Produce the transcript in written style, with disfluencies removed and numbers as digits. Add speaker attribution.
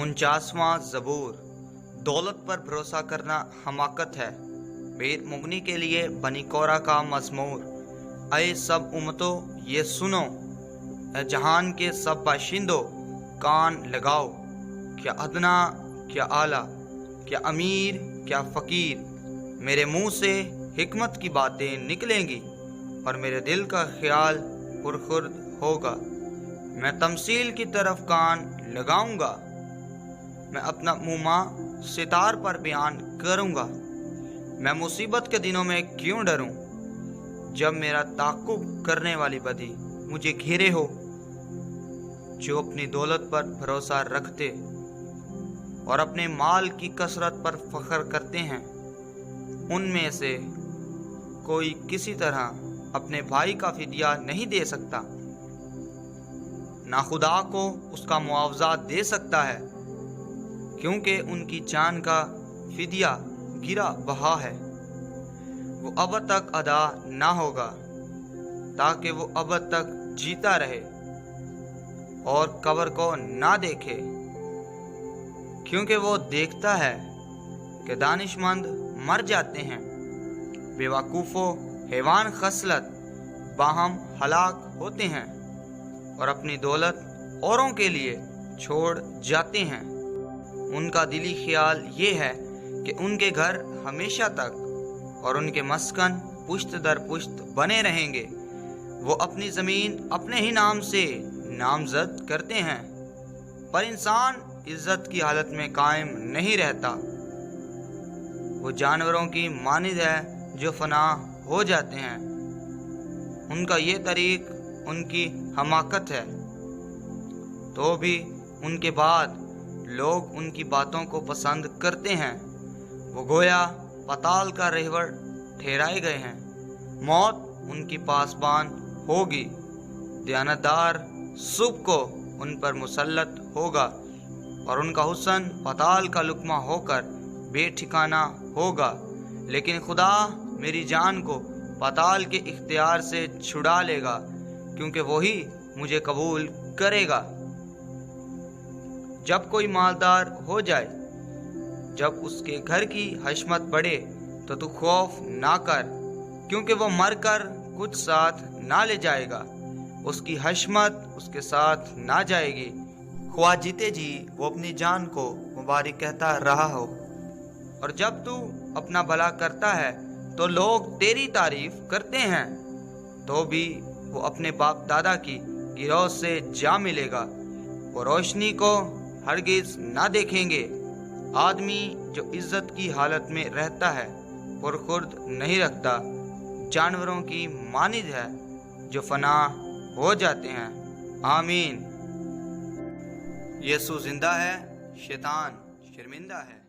Speaker 1: 49वां ज़बूर। दौलत पर भरोसा करना हमाकत है। बेर मुगनी के लिए बनी कोरा का मज़मूर। ऐ सब उम्मतों ये सुनो, ऐ जहान के सब बाशिंदों कान लगाओ। क्या अदना क्या आला, क्या अमीर क्या फ़कीर, मेरे मुंह से हिकमत की बातें निकलेंगी और मेरे दिल का ख्याल पुरखुर्द होगा। मैं तमसील की तरफ कान लगाऊंगा, मैं अपना मुँह सितार पर बयान करूंगा। मैं मुसीबत के दिनों में क्यों डरूं, जब मेरा ताक़ुब करने वाली बदी मुझे घेरे हो। जो अपनी दौलत पर भरोसा रखते और अपने माल की कसरत पर फख्र करते हैं, उनमें से कोई किसी तरह अपने भाई का फिदिया नहीं दे सकता, ना खुदा को उसका मुआवजा दे सकता है, क्योंकि उनकी जान का फिदिया गिरा बहा है। वो अब तक अदा ना होगा ताकि वो अब तक जीता रहे और कब्र को ना देखे, क्योंकि वो देखता है कि दानिशमंद मर जाते हैं, बेवकूफ़ों हैवान खसलत बाहम हलाक होते हैं और अपनी दौलत औरों के लिए छोड़ जाते हैं। उनका दिली ख्याल ये है कि उनके घर हमेशा तक और उनके मस्कन पुश्त दर पुश्त बने रहेंगे। वो अपनी ज़मीन अपने ही नाम से नामज़द करते हैं, पर इंसान इज़्ज़त की हालत में कायम नहीं रहता। वो जानवरों की मानिद है जो फना हो जाते हैं। उनका ये तरीक़ उनकी हमाकत है, तो भी उनके बाद लोग उनकी बातों को पसंद करते हैं। वो गोया पताल का रहवर ठहराए गए हैं। मौत उनकी पासबान होगी, दयानतदार सुब को उन पर मुसल्लत होगा और उनका हुस्न पताल का लुकमा होकर बेठिकाना होगा। लेकिन खुदा मेरी जान को पताल के इख्तियार से छुड़ा लेगा, क्योंकि वही मुझे कबूल करेगा। जब कोई मालदार हो जाए, जब उसके घर की हशमत बढ़े, तो तू खौफ ना कर, क्योंकि वो मर कर कुछ साथ ना ले जाएगा, उसकी हशमत उसके साथ ना जाएगी। ख्वाह जीते जी वो अपनी जान को मुबारक कहता रहा हो, और जब तू अपना भला करता है तो लोग तेरी तारीफ करते हैं, तो भी वो अपने बाप दादा की गिरौज से जा मिलेगा। वो रोशनी को हरगिज ना देखेंगे। आदमी जो इज्जत की हालत में रहता है पुरखुर्द नहीं रखता, जानवरों की मानिद है जो फना हो जाते हैं। आमीन। यीशु जिंदा है, शैतान शर्मिंदा है।